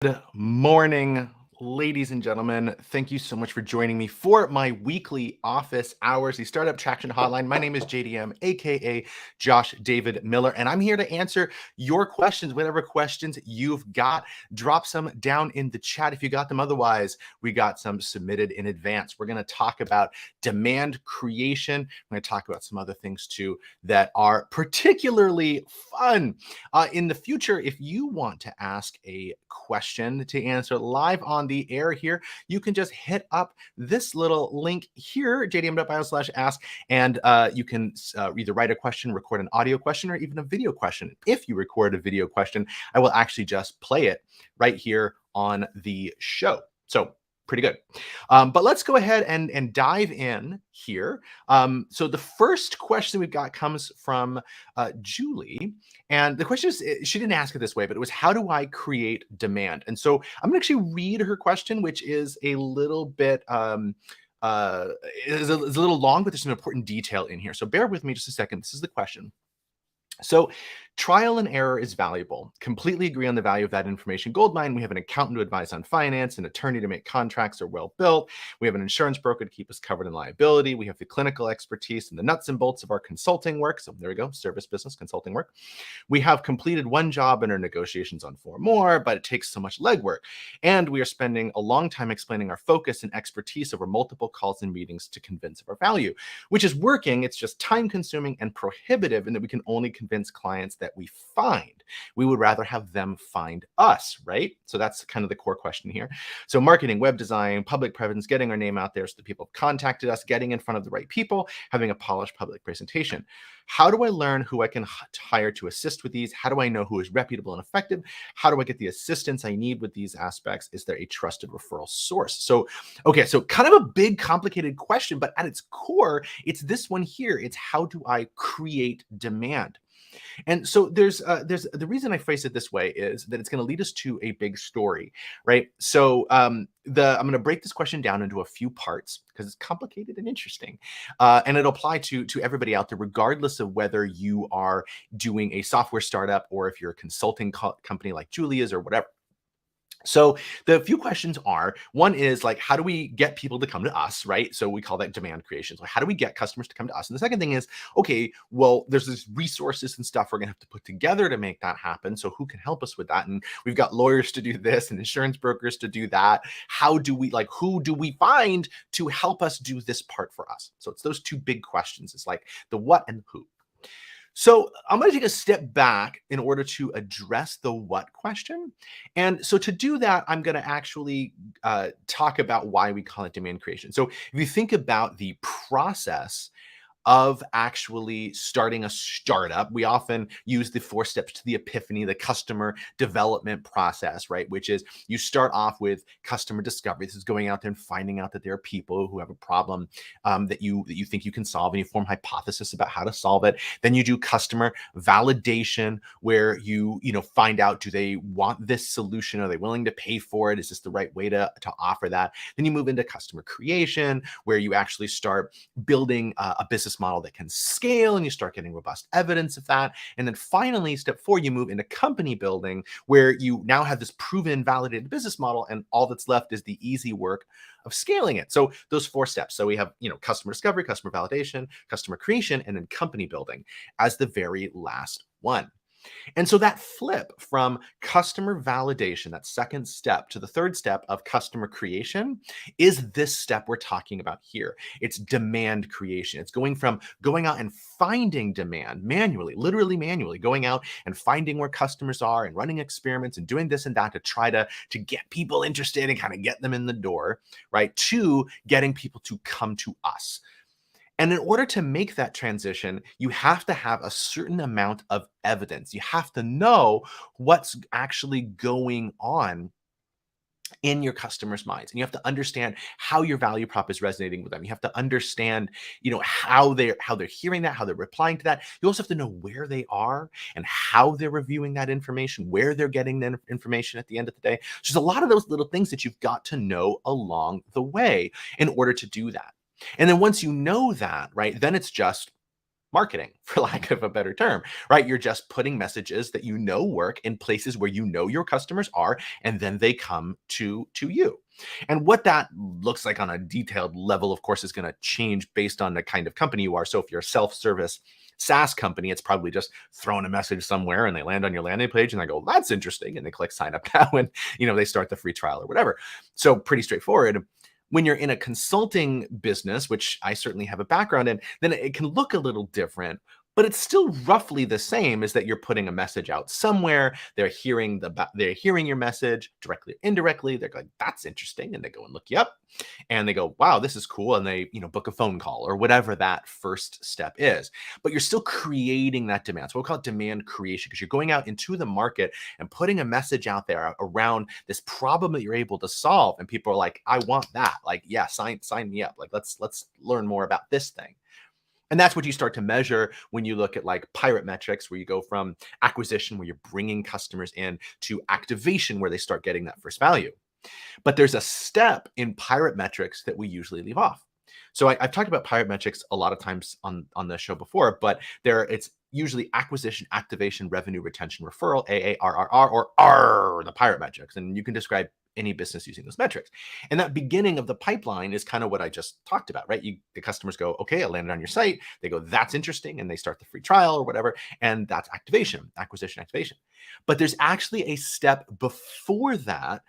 Good morning, ladies and gentlemen. Thank you so much for joining me for my weekly office hours, the Startup Traction Hotline. My name is JDM, aka Josh David Miller, and I'm here to answer your questions. Whatever questions you've got, drop some down in the chat if you got them. Otherwise, we got some submitted in advance. We're going to talk about demand creation. We're going to talk about some other things too that are particularly fun. In the future, if you want to ask a question to answer live on the air here, you can just hit up this little link here, jdm.bio/ask, and you can either write a question, record an audio question, or even a video question. If you record a video question, I will actually just play it right here on the show. So pretty good. But let's go ahead and dive in here. So the first question we've got comes from Julie. And the question is, she didn't ask it this way, but it was, how do I create demand? And so I'm going to actually read her question, which is a little bit, is a little long, but there's some important detail in here. So bear with me just a second. This is the question. So trial and error is valuable. Completely agree on the value of that information goldmine. We have an accountant to advise on finance, an attorney to make contracts are well built. We have an insurance broker to keep us covered in liability. We have the clinical expertise and the nuts and bolts of our consulting work. So there we go, service business consulting work. We have completed one job and are negotiations on 4 more, but it takes so much legwork. And we are spending a long time explaining our focus and expertise over multiple calls and meetings to convince of our value, which is working. It's just time consuming and prohibitive, and that we can only convince clients that we find. We would rather have them find us, right? So that's kind of the core question here. So marketing, web design, public presence, getting our name out there so that people have contacted us, getting in front of the right people, having a polished public presentation. How do I learn who I can hire to assist with these? How do I know who is reputable and effective? How do I get the assistance I need with these aspects? Is there a trusted referral source? So, okay, so kind of a big, complicated question, but at its core, it's this one here. It's, how do I create demand? And so there's the reason I phrase it this way is that it's going to lead us to a big story, right? So I'm going to break this question down into a few parts because it's complicated and interesting, and it'll apply to everybody out there, regardless of whether you are doing a software startup or if you're a consulting company like Julia's or whatever. So the few questions are, one is like, how do we get people to come to us, right? So we call that demand creation. So how do we get customers to come to us? And the second thing is, okay, well, there's these resources and stuff we're gonna have to put together to make that happen. So who can help us with that? And we've got lawyers to do this and insurance brokers to do that. How do we, like, who do we find to help us do this part for us? So it's those two big questions. It's like the what and who. So I'm going to take a step back in order to address the what question. And so to do that, I'm going to actually talk about why we call it demand creation. So if you think about the process of actually starting a startup, we often use the 4 steps to the epiphany, the customer development process, right? Which is, you start off with customer discovery. This is going out there and finding out that there are people who have a problem that you think you can solve, and you form hypothesis about how to solve it. Then you do customer validation, where you find out, do they want this solution? Are they willing to pay for it? Is this the right way to offer that? Then you move into customer creation, where you actually start building a business model that can scale, and you start getting robust evidence of that. And then finally, step 4, you move into company building, where you now have this proven, validated business model, and all that's left is the easy work of scaling it. So those 4 steps. So we have, customer discovery, customer validation, customer creation, and then company building as the very last one. And so that flip from customer validation, that second step, to the third step of customer creation is this step we're talking about here. It's demand creation. It's going from going out and finding demand manually, literally manually, going out and finding where customers are and running experiments and doing this and that to try to get people interested and kind of get them in the door, right? To getting people to come to us. And in order to make that transition, you have to have a certain amount of evidence. You have to know what's actually going on in your customers' minds. And you have to understand how your value prop is resonating with them. You have to understand, how they're hearing that, how they're replying to that. You also have to know where they are and how they're reviewing that information, where they're getting the information at the end of the day. So there's a lot of those little things that you've got to know along the way in order to do that. And then once you know that, right, then it's just marketing, for lack of a better term, right? You're just putting messages that work in places where your customers are, and then they come to you. And what that looks like on a detailed level, of course, is going to change based on the kind of company you are. So if you're a self-service SaaS company, it's probably just throwing a message somewhere and they land on your landing page and they go, that's interesting. And they click sign up now and they start the free trial or whatever. So pretty straightforward. When you're in a consulting business, which I certainly have a background in, then it can look a little different, but it's still roughly the same as that you're putting a message out somewhere. They're hearing your message directly or indirectly. They're like, that's interesting. And they go and look you up and they go, wow, this is cool. And they, book a phone call or whatever that first step is. But you're still creating that demand. So we'll call it demand creation, because you're going out into the market and putting a message out there around this problem that you're able to solve. And people are like, I want that. Like, yeah, sign me up. Like, let's learn more about this thing. And that's what you start to measure when you look at like pirate metrics, where you go from acquisition, where you're bringing customers in, to activation, where they start getting that first value. But there's a step in pirate metrics that we usually leave off. So I've talked about pirate metrics a lot of times on the show before, but it's usually acquisition, activation, revenue, retention, referral, AARRR, or R, the pirate metrics. And you can describe any business using those metrics. And that beginning of the pipeline is kind of what I just talked about, right? The customers go, okay, I landed on your site. They go, that's interesting. And they start the free trial or whatever. And that's activation, acquisition, activation. But there's actually a step before that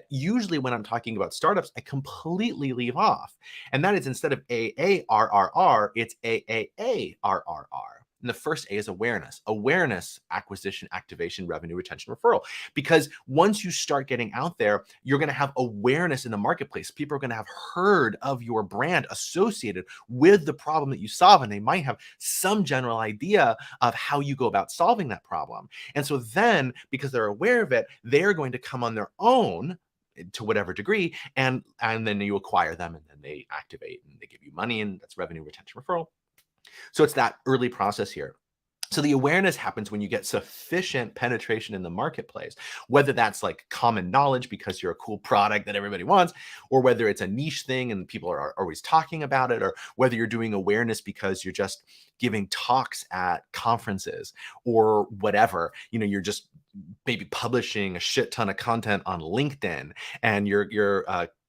usually when I'm talking about startups, I completely leave off. And that is, instead of AARRR, it's AAARRR. And the first A is awareness, acquisition, activation, revenue, retention, referral. Because once you start getting out there, you're going to have awareness in the marketplace. People are going to have heard of your brand associated with the problem that you solve, and they might have some general idea of how you go about solving that problem. And so then, because they're aware of it, they're going to come on their own to whatever degree, and then you acquire them, and then they activate and they give you money, and that's revenue, retention, referral. So it's that early process here. So the awareness happens when you get sufficient penetration in the marketplace, whether that's like common knowledge because you're a cool product that everybody wants, or whether it's a niche thing and people are always talking about it, or whether you're doing awareness because you're just giving talks at conferences or whatever. You're just maybe publishing a shit ton of content on LinkedIn, and your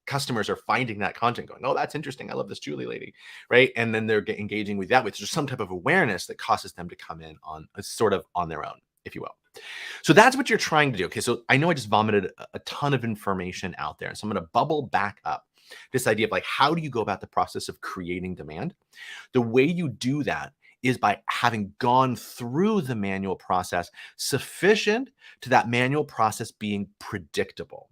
customers are finding that content going, oh, that's interesting. I love this Julie lady, right? And then they're engaging with that, which is some type of awareness that causes them to come in on sort of on their own, if you will. So that's what you're trying to do. Okay, so I know I just vomited a ton of information out there. So I'm going to bubble back up this idea of like, how do you go about the process of creating demand? The way you do that is by having gone through the manual process sufficient to that manual process being predictable.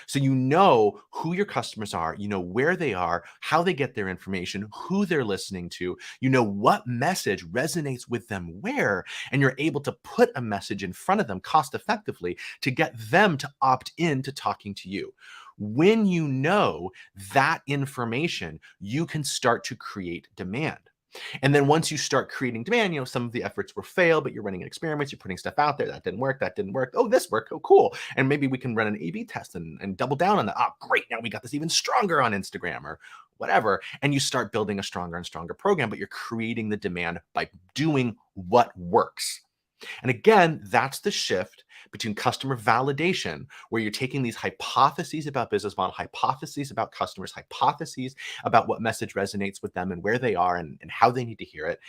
So you know who your customers are, you know where they are, how they get their information, who they're listening to, you know what message resonates with them where, and you're able to put a message in front of them cost effectively to get them to opt in to talking to you. When you know that information, you can start to create demand. And then once you start creating demand, some of the efforts were failed, but you're running experiments, you're putting stuff out there. That didn't work. That didn't work. Oh, this worked. Oh, cool. And maybe we can run an A/B test and double down on that. Oh, great. Now we got this even stronger on Instagram or whatever. And you start building a stronger and stronger program, but you're creating the demand by doing what works. And again, that's the shift between customer validation, where you're taking these hypotheses about business model, hypotheses about customers, hypotheses about what message resonates with them and where they are and how they need to hear it,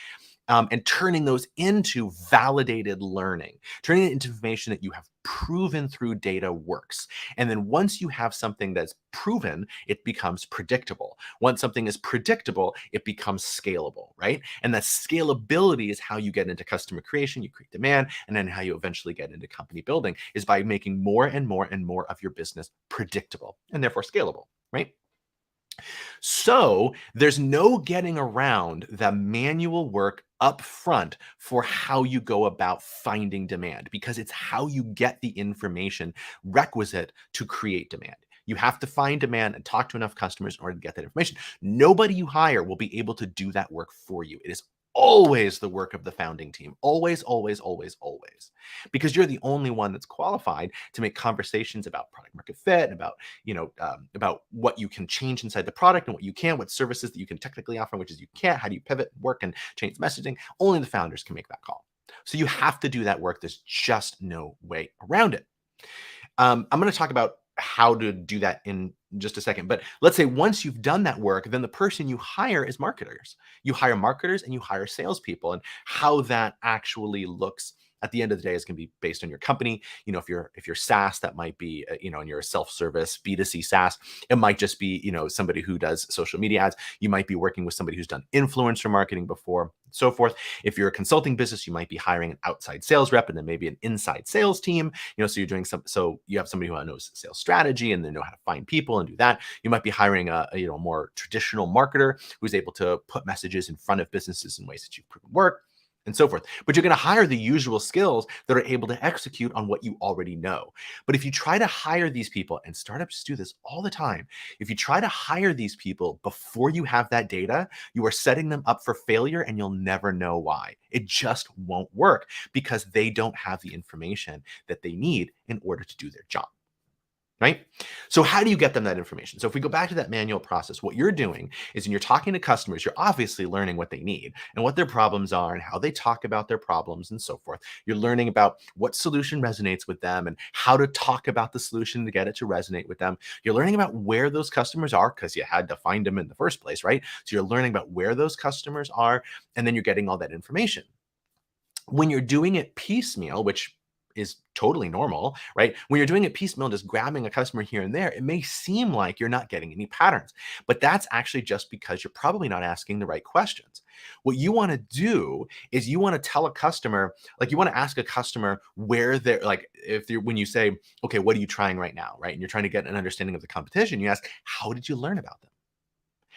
and turning those into validated learning, turning it into information that you have proven through data works. And then once you have something that's proven, it becomes predictable. Once something is predictable, it becomes scalable, right? And that scalability is how you get into customer creation, you create demand, and then how you eventually get into company building is by making more and more and more of your business predictable and therefore scalable, right? So there's no getting around the manual work up front for how you go about finding demand, because it's how you get the information requisite to create demand. You have to find demand and talk to enough customers in order to get that information. Nobody you hire will be able to do that work for you. It is always the work of the founding team. Always, always, always, always. Because you're the only one that's qualified to make conversations about product market fit, about what you can change inside the product and what you can, what services that you can technically offer, which is you can't, how do you pivot, work, and change messaging. Only the founders can make that call. So you have to do that work. There's just no way around it. I'm going to talk about how to do that in just a second. But let's say once you've done that work, then the person you hire is marketers. You hire marketers and you hire salespeople, and how that actually looks at the end of the day is going to be based on your company. If you're SaaS, that might be, and you're a self-service B2C SaaS, it might just be, somebody who does social media ads. You might be working with somebody who's done influencer marketing before, so forth. If you're a consulting business, you might be hiring an outside sales rep and then maybe an inside sales team. So you're doing so you have somebody who knows sales strategy and they know how to find people and do that. You might be hiring a more traditional marketer who's able to put messages in front of businesses in ways that you've proven work, and so forth. But you're going to hire the usual skills that are able to execute on what you already know. But if you try to hire these people, and startups do this all the time, if you try to hire these people before you have that data, you are setting them up for failure and you'll never know why. It just won't work because they don't have the information that they need in order to do their job. Right? So how do you get them that information? So if we go back to that manual process, what you're doing is when you're talking to customers, you're obviously learning what they need and what their problems are and how they talk about their problems and so forth. You're learning about what solution resonates with them and how to talk about the solution to get it to resonate with them. You're learning about where those customers are because you had to find them in the first place, right? So you're learning about where those customers are, and then you're getting all that information. When you're doing it piecemeal, which is totally normal, right? When you're doing it piecemeal, just grabbing a customer here and there, it may seem like you're not getting any patterns, but that's actually just because you're probably not asking the right questions. What you want to do is you want to tell a customer, like you want to ask a customer where they're like, when you say, okay, what are you trying right now, right? And you're trying to get an understanding of the competition, you ask, how did you learn about them?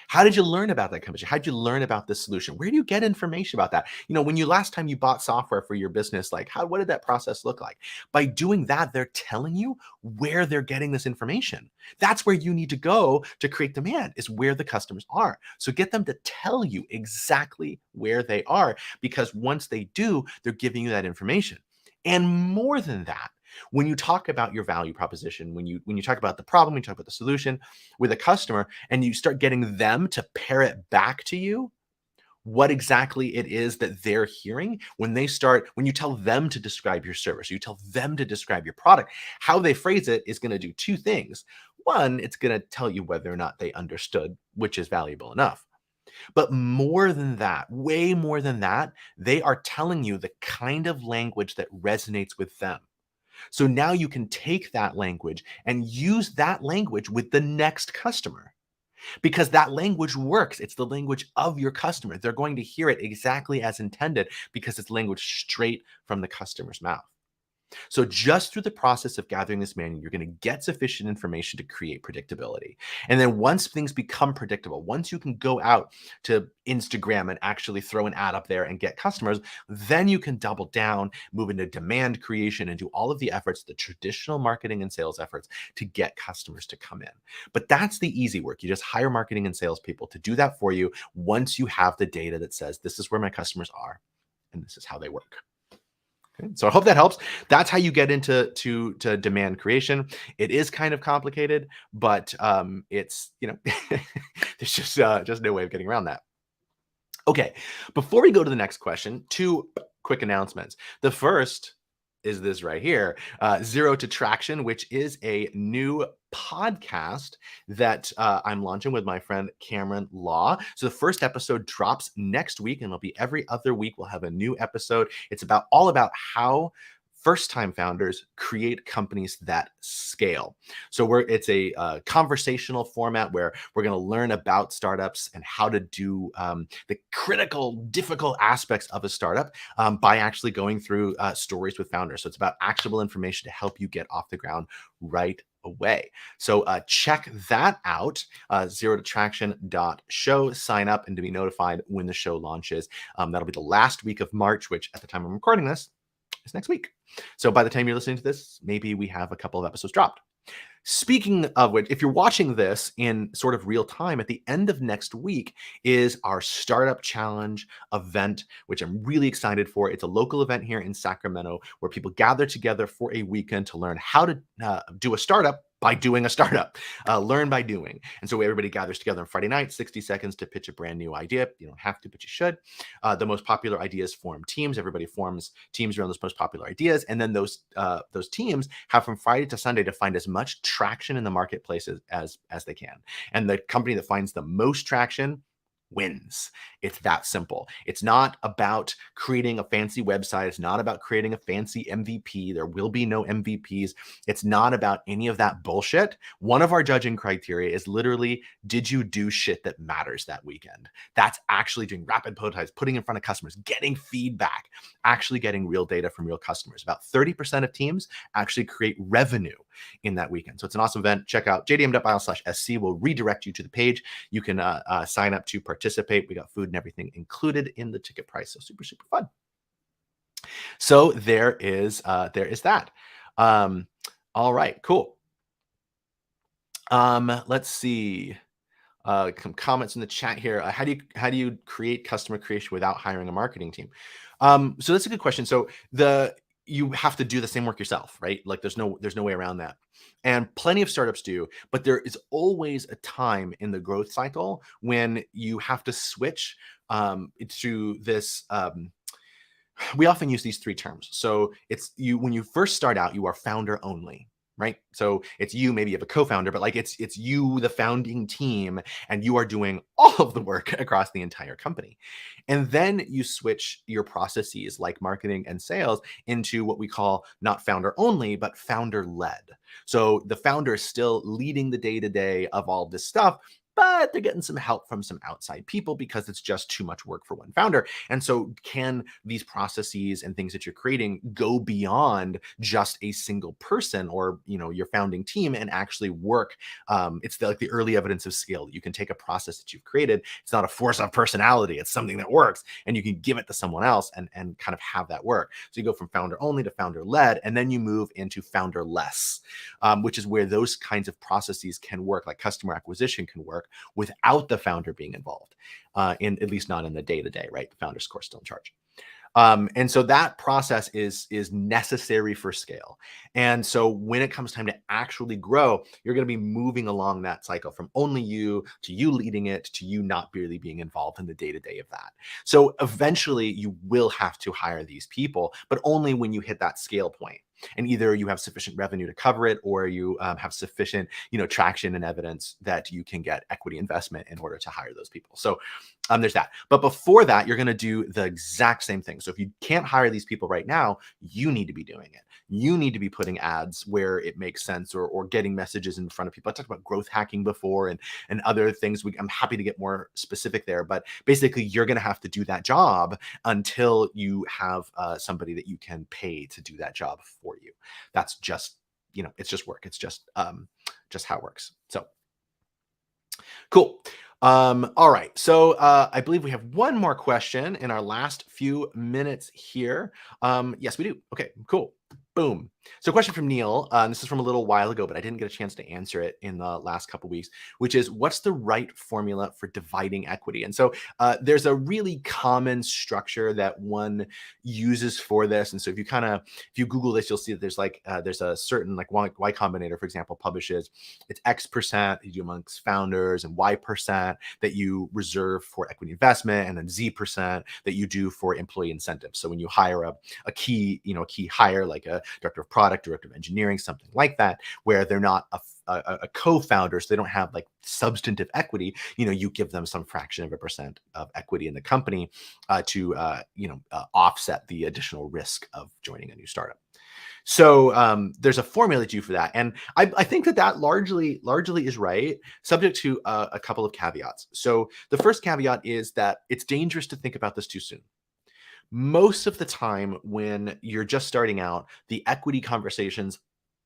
How did you learn about that company? How did you learn about this solution? Where do you get information about that? When you last time you bought software for your business, like what did that process look like? By doing that, they're telling you where they're getting this information. That's where you need to go to create demand, is where the customers are. So get them to tell you exactly where they are, because once they do, they're giving you that information. And more than that, when you talk about your value proposition, when you talk about the problem, when you talk about the solution with a customer, and you start getting them to pair it back to you, what exactly it is that they're hearing when you tell them to describe your service, or you tell them to describe your product, how they phrase it is going to do two things. One, it's going to tell you whether or not they understood, which is valuable enough. But more than that, way more than that, they are telling you the kind of language that resonates with them. So now you can take that language and use that language with the next customer, because that language works. It's the language of your customer. They're going to hear it exactly as intended because it's language straight from the customer's mouth. So just through the process of gathering this manual, you're going to get sufficient information to create predictability. And then once things become predictable, once you can go out to Instagram and actually throw an ad up there and get customers, then you can double down, move into demand creation, and do all of the efforts, the traditional marketing and sales efforts, to get customers to come in. But that's the easy work. You just hire marketing and sales people to do that for you once you have the data that says, this is where my customers are and this is how they work. Okay, so I hope that helps. That's how you get into demand creation. It is kind of complicated, but it's there's just no way of getting around that. Okay, before we go to the next question, two quick announcements. The first is this right here, Zero to Traction, which is a new podcast that I'm launching with my friend Cameron Law. So the first episode drops next week, and it'll be every other week. We'll have a new episode. It's all about how first-time founders create companies that scale. So it's a conversational format where we're going to learn about startups and how to do the critical, difficult aspects of a startup by actually going through stories with founders. So it's about actionable information to help you get off the ground right away. So check that out, zerototraction.show. Sign up and to be notified when the show launches. That'll be the last week of March, which at the time I'm recording this is next week. So by the time you're listening to this, maybe we have a couple of episodes dropped. Speaking of which, if you're watching this in sort of real time, at the end of next week is our Startup Challenge event, which I'm really excited for. It's a local event here in Sacramento where people gather together for a weekend to learn how to do a startup by doing a startup, learn by doing. And so everybody gathers together on Friday night, 60 seconds to pitch a brand new idea. You don't have to, but you should. The most popular ideas form teams. Everybody forms teams around those most popular ideas. And then those teams have from Friday to Sunday to find as much traction in the marketplace as they can. And the company that finds the most traction wins. It's that simple. It's not about creating a fancy website. It's not about creating a fancy MVP. There will be no MVPs. It's not about any of that bullshit. One of our judging criteria is literally, did you do shit that matters that weekend? That's actually doing rapid prototypes, putting in front of customers, getting feedback, actually getting real data from real customers. About 30% of teams actually create revenue in that weekend. So it's an awesome event. Check out jdm.bio/SC. We'll redirect you to the page. You can sign up to participate. We got food and everything included in the ticket price. So super, super fun. So there is that. All right, cool. Let's see. Some comments in the chat here. How do you create customer creation without hiring a marketing team? So that's a good question. So you have to do the same work yourself, right? Like there's no way around that. And plenty of startups do, but there is always a time in the growth cycle when you have to switch to this. We often use these three terms. So it's when you first start out, you are founder only, right? So it's you, maybe you have a co-founder, but like it's you, the founding team, and you are doing all of the work across the entire company. And then you switch your processes like marketing and sales into what we call not founder only, but founder led. So the founder is still leading the day-to-day of all this stuff, but they're getting some help from some outside people because it's just too much work for one founder. And so can these processes and things that you're creating go beyond just a single person or, your founding team and actually work? It's like the early evidence of skill. You can take a process that you've created. It's not a force of personality. It's something that works, and you can give it to someone else and kind of have that work. So you go from founder only to founder led, and then you move into founder less, which is where those kinds of processes can work, like customer acquisition can work without the founder being involved, at least not in the day-to-day, right? The founder's, of course, still in charge. And so that process is necessary for scale. And so when it comes time to actually grow, you're going to be moving along that cycle from only you to you leading it to you not really being involved in the day-to-day of that. So eventually you will have to hire these people, but only when you hit that scale point. And either you have sufficient revenue to cover it, or you have sufficient, traction and evidence that you can get equity investment in order to hire those people. So there's that. But before that, you're going to do the exact same thing. So if you can't hire these people right now, you need to be doing it. You need to be putting ads where it makes sense, or getting messages in front of people. I talked about growth hacking before and other things. I'm happy to get more specific there, but basically you're going to have to do that job until you have somebody that you can pay to do that job for you. That's just, it's just work. It's just how it works. So cool. All right. So I believe we have one more question in our last few minutes here. Yes, we do. Okay, cool. Boom. So question from Neil. This is from a little while ago, but I didn't get a chance to answer it in the last couple of weeks, which is, what's the right formula for dividing equity? And there's a really common structure that one uses for this. And so if you Google this, you'll see that there's a certain, like Y Combinator, for example, publishes it's X% that you do amongst founders and Y% that you reserve for equity investment, and then Z% that you do for employee incentives. So when you hire a key hire, like a director of product, director of engineering, something like that, where they're not a co-founder, so they don't have like substantive equity, you give them some fraction of a percent of equity in the company to offset the additional risk of joining a new startup. So there's a formula to for that, and I think that largely is right, subject to a couple of caveats. So the first caveat is that it's dangerous to think about this too soon. Most of the time when you're just starting out, the equity conversations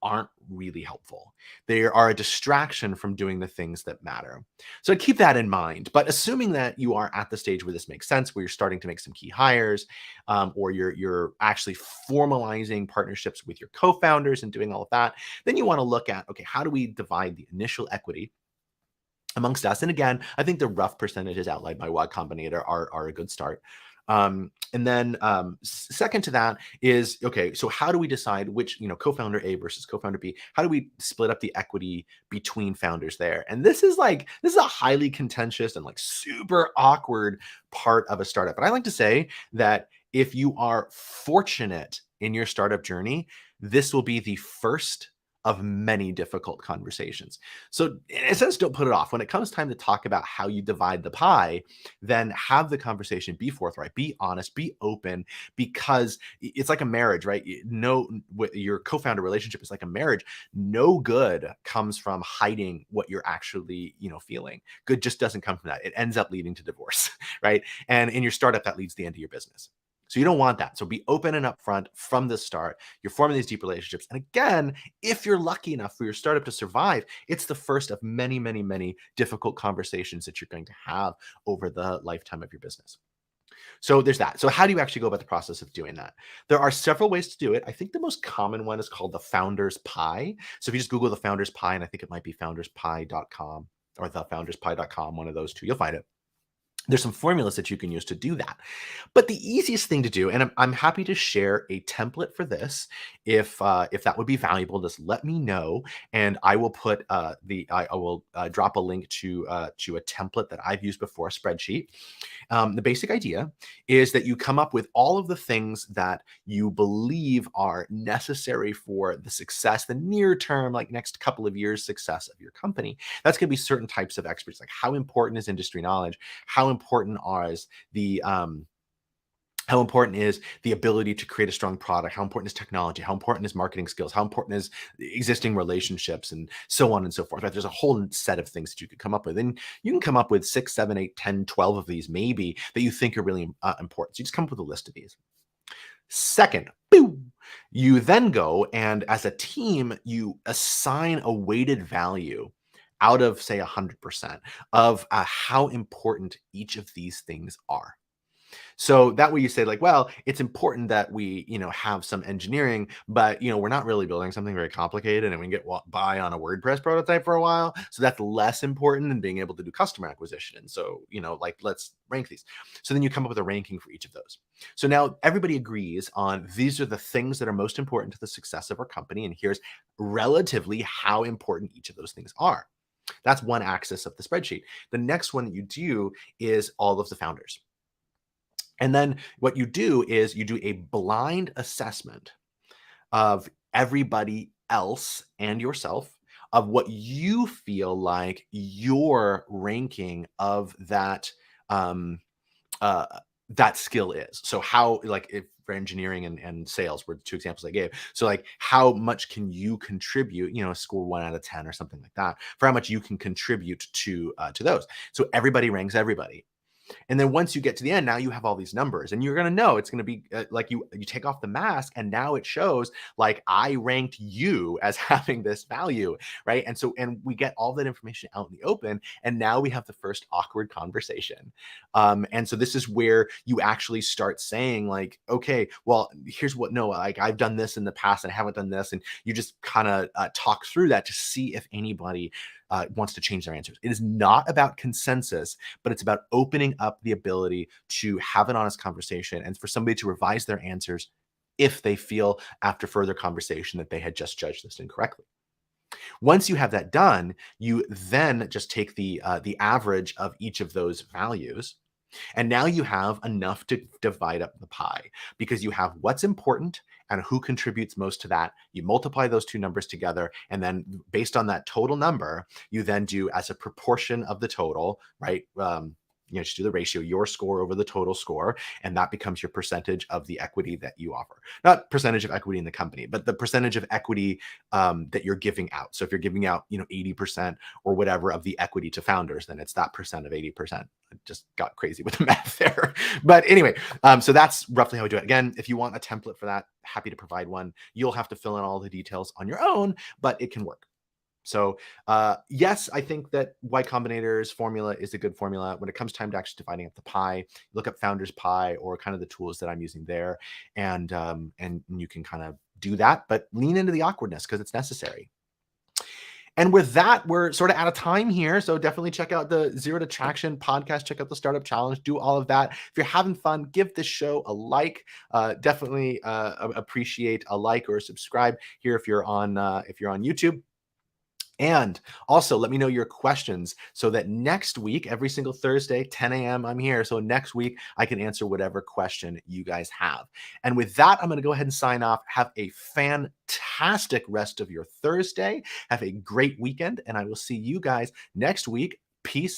aren't really helpful. They are a distraction from doing the things that matter. So keep that in mind. But assuming that you are at the stage where this makes sense, where you're starting to make some key hires, or you're actually formalizing partnerships with your co-founders and doing all of that, then you want to look at, okay, how do we divide the initial equity amongst us? And again, I think the rough percentages outlined by Y Combinator are a good start. And then second to that is, okay, so how do we decide which, co-founder A versus co-founder B? How do we split up the equity between founders there? And this is a highly contentious and like super awkward part of a startup. But I like to say that if you are fortunate in your startup journey, this will be the first of many difficult conversations. So in a sense, don't put it off. When it comes time to talk about how you divide the pie, then have the conversation, be forthright, be honest, be open, because it's like a marriage, right? No, your co-founder relationship is like a marriage. No good comes from hiding what you're actually, feeling. Good just doesn't come from that. It ends up leading to divorce, right? And in your startup, that leads to the end of your business. So you don't want that. So be open and upfront from the start. You're forming these deep relationships. And again, if you're lucky enough for your startup to survive, it's the first of many, many, many difficult conversations that you're going to have over the lifetime of your business. So there's that. So how do you actually go about the process of doing that? There are several ways to do it. I think the most common one is called the founder's pie. So if you just Google the founder's pie, and I think it might be founderspie.com or thefounderspie.com, one of those two, you'll find it. There's some formulas that you can use to do that. But the easiest thing to do, and I'm happy to share a template for this, if that would be valuable, just let me know, and I will put I will drop a link to a template that I've used before, a spreadsheet. The basic idea is that you come up with all of the things that you believe are necessary for the success, the near term, like next couple of years success of your company. That's going to be certain types of experts, like how important is industry knowledge, how important how important is the ability to create a strong product? How important is technology? How important is marketing skills? How important is existing relationships, and so on and so forth? Right? There's a whole set of things that you could come up with. And you can come up with 6, 7, 8, 10, 12 of these maybe that you think are really important. So you just come up with a list of these. Second, boom, you then go and as a team, you assign a weighted value out of, say, 100% of how important each of these things are. So that way you say like, well, it's important that we, have some engineering, but, we're not really building something very complicated and we can get by on a WordPress prototype for a while. So that's less important than being able to do customer acquisition. And so, let's rank these. So then you come up with a ranking for each of those. So now everybody agrees on these are the things that are most important to the success of our company. And here's relatively how important each of those things are. That's one axis of the spreadsheet. The next one that you do is all of the founders. And then what you do is you do a blind assessment of everybody else and yourself of what you feel like your ranking of that uh, that skill is. So how, like, if for engineering and sales were the two examples I gave. So like how much can you contribute, score 1 out of 10 or something like that, for how much you can contribute to those. So everybody ranks everybody. And then once you get to the end, now you have all these numbers and you're going to know it's going to be like you take off the mask and now it shows like I ranked you as having this value, right? And so, and we get all that information out in the open and now we have the first awkward conversation. And so this is where you actually start saying like, okay, well, here's what, no, like I've done this in the past and I haven't done this. And you just kind of talk through that to see if anybody wants to change their answers. It is not about consensus, but it's about opening up the ability to have an honest conversation and for somebody to revise their answers if they feel after further conversation that they had just judged this incorrectly. Once you have that done, you then just take the average of each of those values. And now you have enough to divide up the pie because you have what's important and who contributes most to that. You multiply those two numbers together. And then based on that total number, you then do as a proportion of the total, right? just do the ratio, your score over the total score, and that becomes your percentage of the equity that you offer. Not percentage of equity in the company, but the percentage of equity that you're giving out. So if you're giving out, 80% or whatever of the equity to founders, then it's that percent of 80%. I just got crazy with the math there. But anyway, so that's roughly how we do it. Again, if you want a template for that, happy to provide one. You'll have to fill in all the details on your own, but it can work. So yes, I think that Y Combinator's formula is a good formula. When it comes time to actually dividing up the pie, look up Founders Pie or kind of the tools that I'm using there, and you can kind of do that, but lean into the awkwardness because it's necessary. And with that, we're sort of out of time here. So definitely check out the Zero to Traction podcast. Check out the Startup Challenge. Do all of that. If you're having fun, give this show a like. Definitely appreciate a like or a subscribe here if you're on YouTube. And also let me know your questions so that next week, every single Thursday, 10 a.m., I'm here. So next week, I can answer whatever question you guys have. And with that, I'm going to go ahead and sign off. Have a fantastic rest of your Thursday. Have a great weekend. And I will see you guys next week. Peace